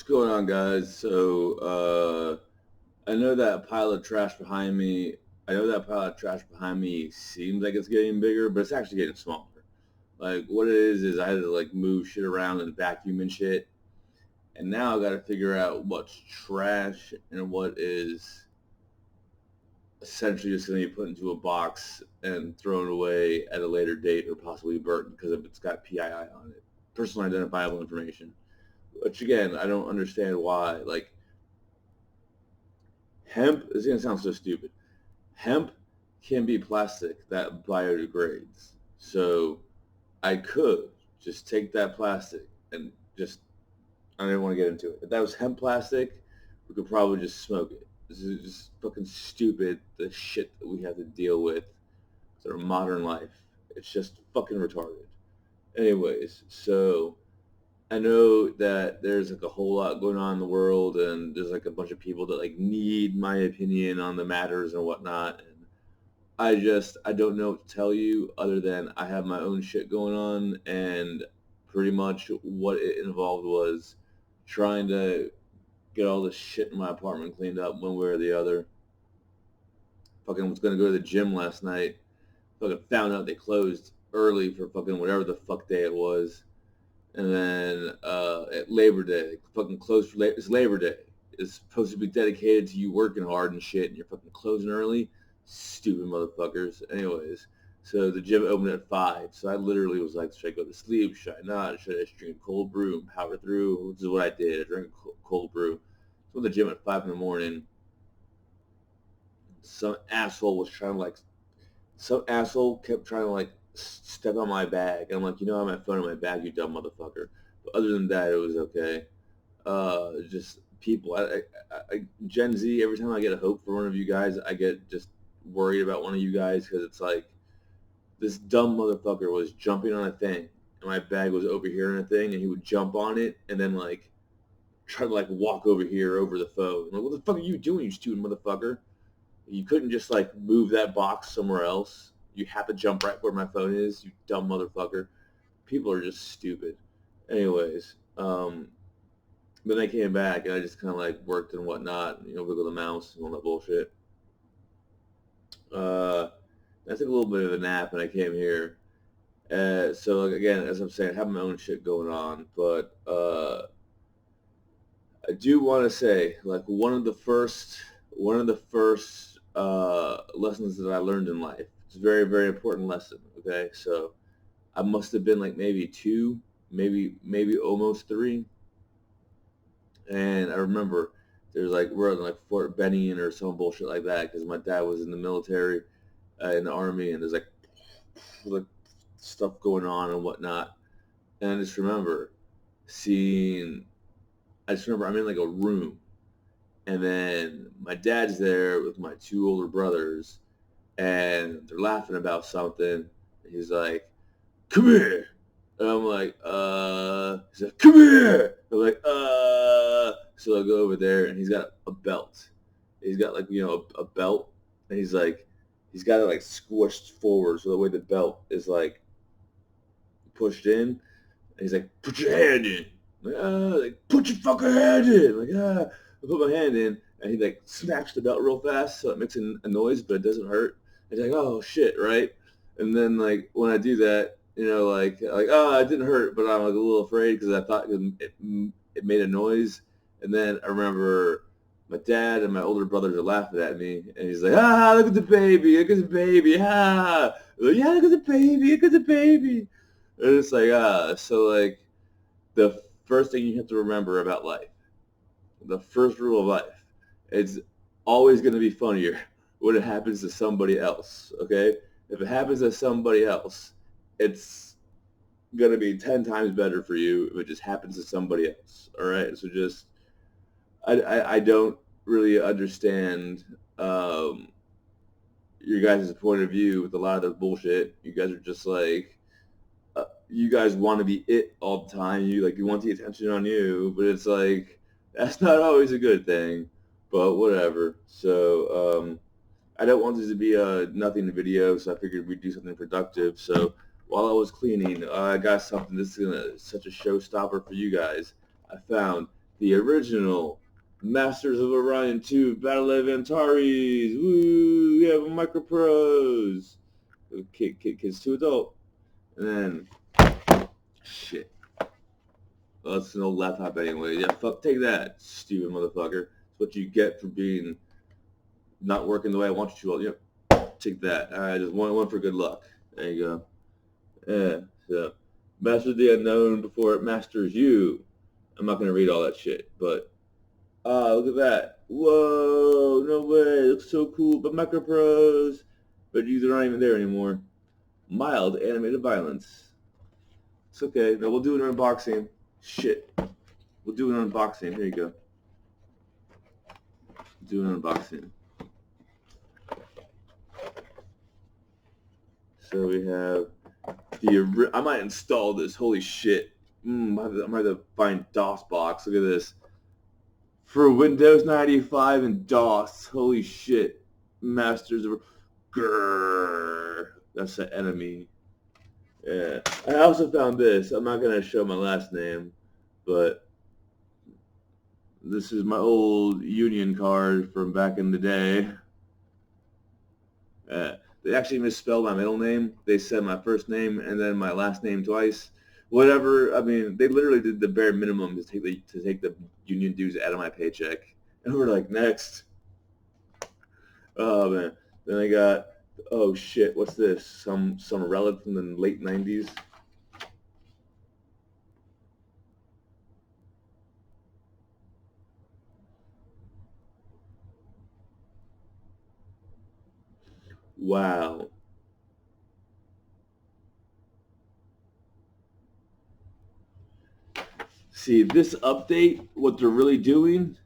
going on, guys? I know that pile of trash behind me. I know that pile of trash behind me seems like it's getting bigger, but it's actually getting smaller. Like what it is I had to like move shit around and vacuum and shit, and now I got to figure out what's trash and what is essentially just going to be put into a box and thrown away at a later date or possibly burnt because it's got PII on it, personal identifiable information. Which again, I don't understand why. Like hemp is going to sound so stupid. Hemp can be plastic that biodegrades. So I could just take that plastic and just, I don't even want to get into it. If that was hemp plastic, we could probably just smoke it. This is just fucking stupid, the shit that we have to deal with in our modern life. It's just fucking retarded. Anyways, so I know that there's like a whole lot going on in the world, and there's like a bunch of people that like need my opinion on the matters and whatnot. And I don't know what to tell you other than I have my own shit going on, and pretty much what it involved was trying to get all the shit in my apartment cleaned up one way or the other. Fucking was gonna go to the gym last night. Fucking found out they closed early for fucking whatever the fuck day it was. And then at Labor Day, fucking closed for it's Labor Day. It's supposed to be dedicated to you working hard and shit, and you're fucking closing early. Stupid motherfuckers. Anyways, so the gym opened at 5. So I literally was like, should I go to sleep? Should I not? Should I just drink cold brew and power through? Which is what I did. I drank cold brew. So at the gym at 5 in the morning, some asshole kept trying to like step on my bag. I'm like, I have my phone in my bag, you dumb motherfucker. But other than that, it was okay. Just people. Gen Z. Every time I get a hope for one of you guys, I get just worried about one of you guys because it's like this dumb motherfucker was jumping on a thing, and my bag was over here on a thing, and he would jump on it and then like try to like walk over here over the phone. I'm like, what the fuck are you doing, you stupid motherfucker? You couldn't just like move that box somewhere else. You have to jump right where my phone is, you dumb motherfucker. People are just stupid. Anyways, then I came back and I just kind of like worked and whatnot, wiggle the mouse and all that bullshit. I took a little bit of a nap and I came here. So like, again, as I'm saying, I have my own shit going on, but I do want to say like one of the first lessons that I learned in life. It's a very, very important lesson. Okay, so I must have been like maybe 2, maybe almost 3, and I remember there's like we're in like Fort Benning or some bullshit like that because my dad was in the military, in the army, and there's like stuff going on and whatnot, and I just remember I'm in like a room, and then my dad's there with my 2 older brothers, and they're laughing about something. He's like, "Come here," and I'm like, He's like, "Come here." I'm like, So I go over there, and he's got a belt. He's got like a belt, and he's got it like squished forward, so the way the belt is like pushed in. And he's like, "Put your hand in." I'm like, "Put your fucking hand in." I'm like, I put my hand in, and he like smacks the belt real fast, so it makes a noise, but it doesn't hurt. He's like, "Oh shit," right? And then like when I do that, oh, it didn't hurt, but I'm like a little afraid because I thought it made a noise. And then I remember my dad and my older brothers are laughing at me, and he's like, look at the baby, look at the baby, like, yeah, look at the baby, look at the baby. And it's like, so like the first thing you have to remember about life, the first rule of life, it's always going to be funnier when it happens to somebody else, okay? If it happens to somebody else, it's going to be 10 times better for you if it just happens to somebody else, all right? So just, I don't really understand your guys' point of view with a lot of this bullshit. You guys are just like, you guys want to be it all the time. You want the attention on you, but it's like that's not always a good thing. But whatever. So I don't want this to be a nothing video, so I figured we'd do something productive. So while I was cleaning, I got something. This is such a showstopper for you guys. I found the original Masters of Orion 2 Battle of Antares. Woo! We have a Micro Pros. Kids to adult. And then, shit. Well, it's an old laptop anyway. Yeah, fuck, take that, stupid motherfucker. It's what you get for being not working the way I want you to. Well, yep, take that. All right, just one for good luck. There you go. Yeah, so master the unknown before it masters you. I'm not going to read all that shit, but look at that. Whoa, no way. It looks so cool. But Micro Pros, but these are not even there anymore. Mild animated violence. It's okay. No, we'll do an unboxing. Shit. We'll do an unboxing. Here you go. Do an unboxing. So we have the. I might install this. Holy shit. I might have to find DOS box. Look at this. For Windows 95 and DOS. Holy shit. Masters of. Grrr. That's the enemy. Yeah. I also found this. I'm not going to show my last name, but this is my old Union card from back in the day. They actually misspelled my middle name. They said my first name and then my last name twice. Whatever. I mean, they literally did the bare minimum to take the union dues out of my paycheck. And we're like, next. Oh man. Then I got, oh shit, what's this? Some relic from the late 90s. Wow. See, this update, what they're really doing,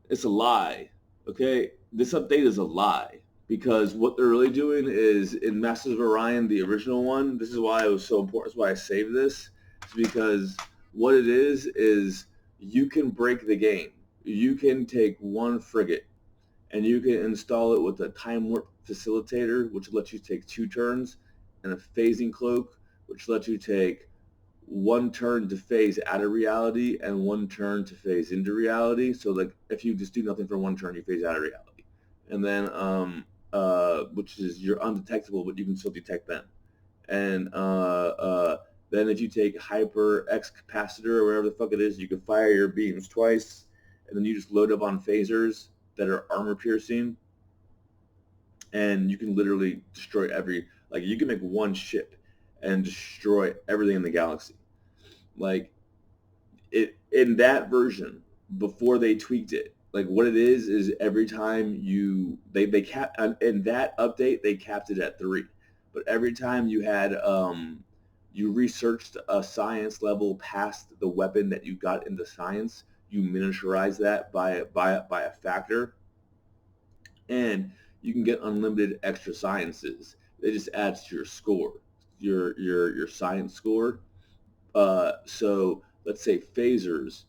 it's a lie. Okay? This update is a lie. Because what they're really doing is in Masters of Orion, the original one, this is why it was so important. That's why I saved this. It's because what it is you can break the game. You can take one frigate and you can install it with a time warp facilitator, which lets you take 2 turns, and a phasing cloak, which lets you take 1 turn to phase out of reality and 1 turn to phase into reality. So like if you just do nothing for 1 turn, you phase out of reality. And then which is you're undetectable, but you can still detect them. And then if you take hyper X capacitor or whatever the fuck it is, you can fire your beams twice, and then you just load up on phasers that are armor piercing, and you can literally destroy like you can make 1 ship and destroy everything in the galaxy. Like it in that version before they tweaked it. Like what it is every time they cap in that update they capped it at 3, but every time you had you researched a science level past the weapon that you got in the science, you miniaturize that by a factor, and you can get unlimited extra sciences. It just adds to your score, your science score. So let's say phasers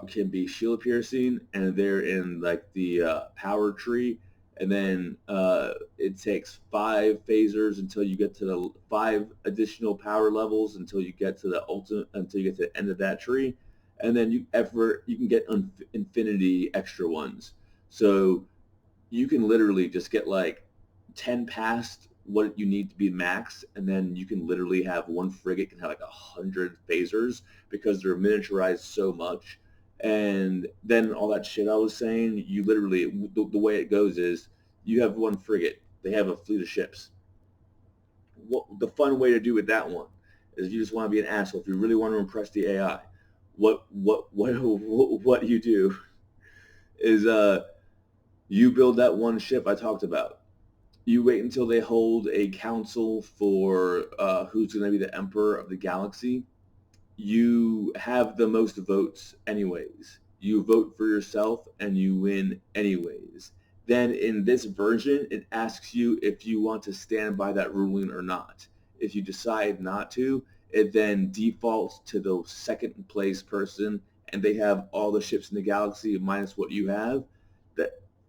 can be shield piercing, and they're in like the power tree, and then it takes 5 phasers until you get to the 5 additional power levels until you get to the ultimate, until you get to the end of that tree, and then you can get infinity extra ones. So you can literally just get like 10 past what you need to be max, and then you can literally have 1 frigate can have like 100 phasers because they're miniaturized so much. And then all that shit I was saying, you literally, the way it goes is you have 1 frigate, they have a fleet of ships. What the fun way to do with that one is, you just want to be an asshole. If you really want to impress the AI, what you do is you build that 1 ship I talked about. You wait until they hold a council for who's going to be the emperor of the galaxy. You have the most votes anyways. You vote for yourself and you win anyways. Then in this version, it asks you if you want to stand by that ruling or not. If you decide not to, it then defaults to the second place person, and they have all the ships in the galaxy minus what you have.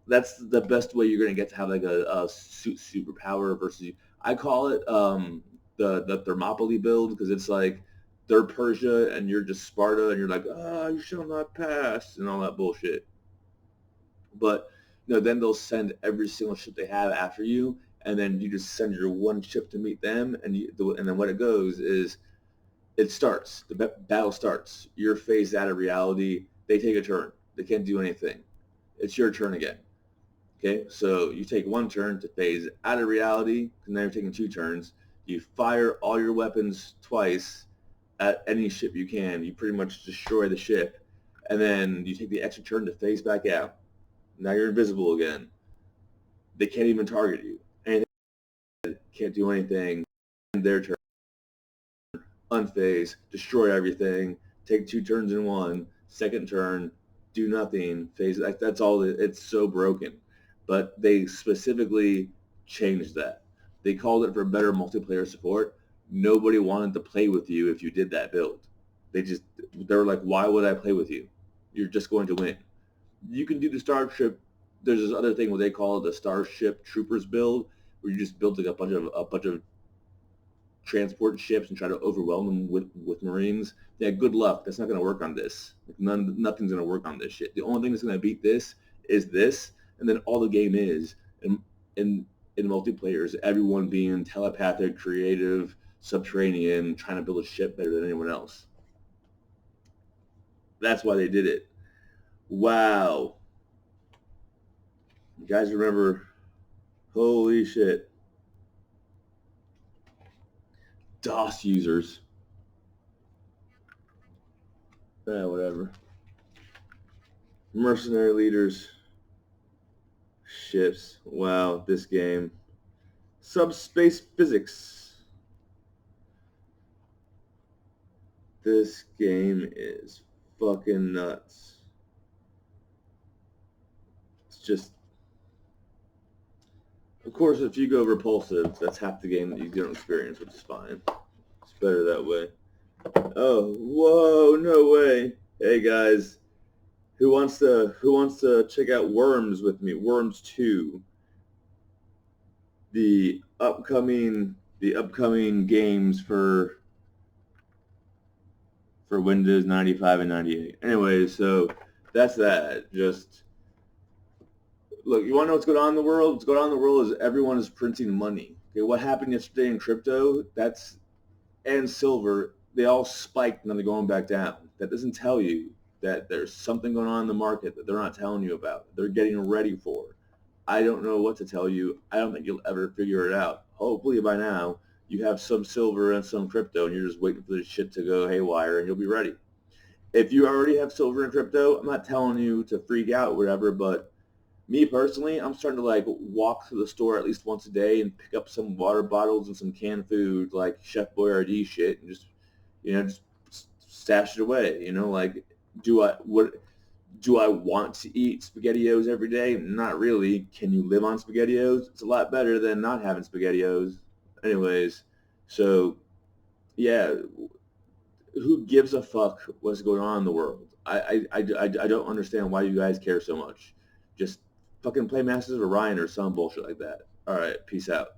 That's the best way you're going to get to have like a superpower versus. I call it the Thermopylae build, because it's like they're Persia and you're just Sparta, and you're like, you shall not pass, and all that bullshit. But then they'll send every single ship they have after you, and then you just send your one ship to meet them, and then what it goes is it starts. The battle starts. You're phased out of reality. They take a turn. They can't do anything. It's your turn again. Okay, so you take one turn to phase out of reality, and now you're taking 2 turns. You fire all your weapons twice at any ship you can. You pretty much destroy the ship, and then you take the extra turn to phase back out. Now you're invisible again. They can't even target you. And can't do anything. Their turn, unphase, destroy everything, take 2 turns in one, second turn, do nothing, phase. That's all. It's so broken. But they specifically changed that. They called it for better multiplayer support. Nobody wanted to play with you if you did that build. They were like, why would I play with you? You're just going to win. You can do the Starship. There's this other thing what they call the Starship Troopers build, where you just build like a bunch of transport ships and try to overwhelm them with Marines. Yeah, good luck. That's not going to work on this. Nothing's going to work on this shit. The only thing that's going to beat this is this, and then all the game is in multiplayer is everyone being telepathic, creative, subterranean, trying to build a ship better than anyone else. That's why they did it. Wow. You guys remember? Holy shit. DOS users. Whatever. Mercenary leaders. Ships. Wow, this game. Subspace physics. This game is fucking nuts. It's just, of course, if you go repulsive, that's half the game that you don't experience, which is fine. It's better that way. Oh, whoa, no way. Hey guys, who wants to check out Worms with me? Worms 2. The upcoming games for Windows 95 and 98. Anyway, so that's that. Just look, you want to know what's going on in the world? What's going on in the world is everyone is printing money. Okay, what happened yesterday in crypto? And silver, they all spiked and then they're going back down. That doesn't tell you that there's something going on in the market that they're not telling you about. They're getting ready for. I don't know what to tell you. I don't think you'll ever figure it out. Hopefully by now you have some silver and some crypto and you're just waiting for this shit to go haywire and you'll be ready. If you already have silver and crypto, I'm not telling you to freak out or whatever, but me personally, I'm starting to like walk to the store at least once a day and pick up some water bottles and some canned food like Chef Boyardee shit and just stash it away. Like do I want to eat SpaghettiOs every day? Not really. Can you live on SpaghettiOs? It's a lot better than not having SpaghettiOs. Anyways, so yeah, who gives a fuck what's going on in the world? I don't understand why you guys care so much. Just fucking play Masters of Orion or some bullshit like that. All right, peace out.